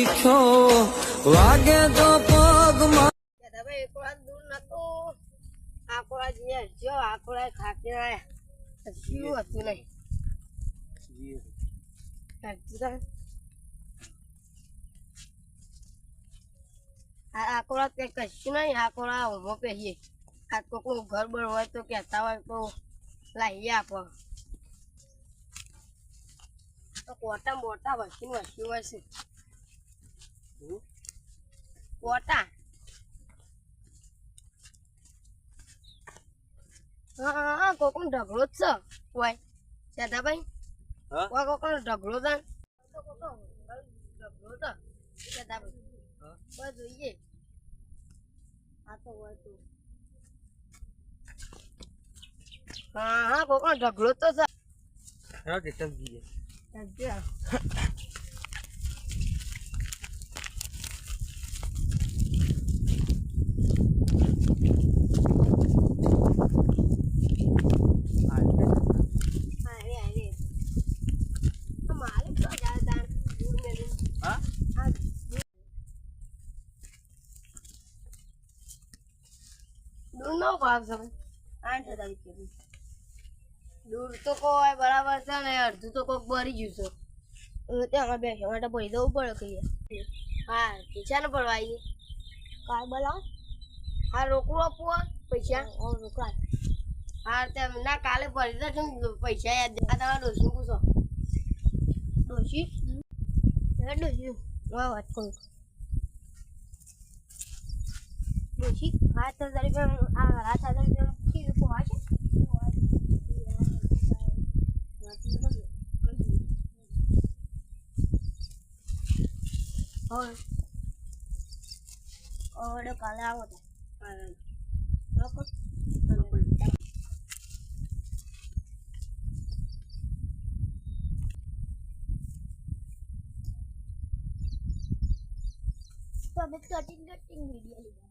રાખ્યો વાગે તો પગમાં ભાઈ એકલા દૂર નતો આકોળા જે જો આકોળા ખાકે આયા શું હતું નહીં આકોળા કઈ કશું નહીં આકોળા ઊભો પહેરીએ આ કોકનું ઘર બર હોય તો કહેતા હોય તો લાવીએ આપો તો કોટા મોટા વસ્તી હોય છે કોટા હા કોકનો ઢગલો જ છે કોઈ સેધાભાઈ કોઈ કોકનો ઢગલો છે ઢગલો તો સેધાભાઈ બસ જોઈએ આ તો હોય તો હા કોકનો ઢગલો તો છે હા કે ચલ જઈએ દૂર તો કોઈ બરાબર છે ને અડધું તો કોક ભરી ગયું છે ત્યાં બેસવા માટે ભરી દઉં પડે કહીએ હા પૈસા ને પડવા આવીએ કાલ બોલાવો હા રોકડું આપવું પૈસા રોકડા હા તેમ ના કાલે ભરી દે પૈસા યાદ આ તમારા ડોશી પૂછો ડોશી ડોશી વાત કરું ડોશી 7000 રૂપિયા 7000 રૂપિયા પોવા છે ઓડો કાલે આવો તો લોકો તો અમે કટિંગ વિડિયો લીધા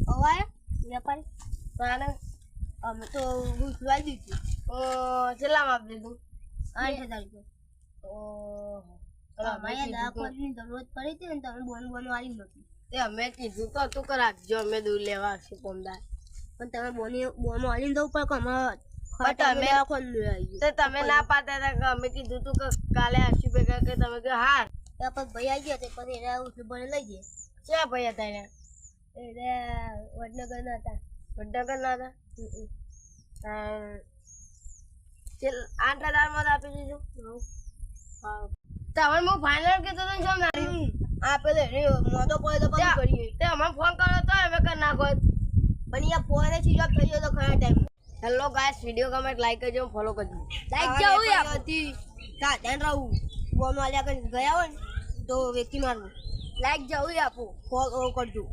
ઓવાય વેપારી તાને અમે તો ભૂસવા દીધી કેટલામાં આપી દીધું 8000 રૂપિયા અમારે દાખલાની જરૂરત પડી હતી ને તમે બોન વાળી નથી તે અમે કીધું તો તું રાખજો અમે દૂર લેવા આવશું કોમદાર પણ તમે બોન વાળી દઉં પણ તમે ના પાતા હતા કે અમે કીધું તું કે કાલે આવશું ભેગા કે તમે કે હા પછી ભાઈ આવી ગયા પછી એને ઉઠી ભણે લઈ ગયા ક્યાં ભાઈ હતા એને વડનગર ના હતા 8000 માં આપી દીધું તમે હું ફાઇનલ કીધું તો આપે મોટો પડે તો બંધ કરીએ તે અમે ફોન કર્યો તો હવે કરી નાખો પણ યાર ફોન સ્વિચ ઓફ થઈ ગયો તો ખરા ટાઈમ હેલો ગાઈસ વિડિયો ગમે લાઈક કરજો ફોલો કરજો લાઈક જાવ આપતી ધ્યાન રહું બોન વાળા કરી ગયા હોય ને તો વ્યક્તિ મારવું લાઈક જાવ આપો ફોલો કરજો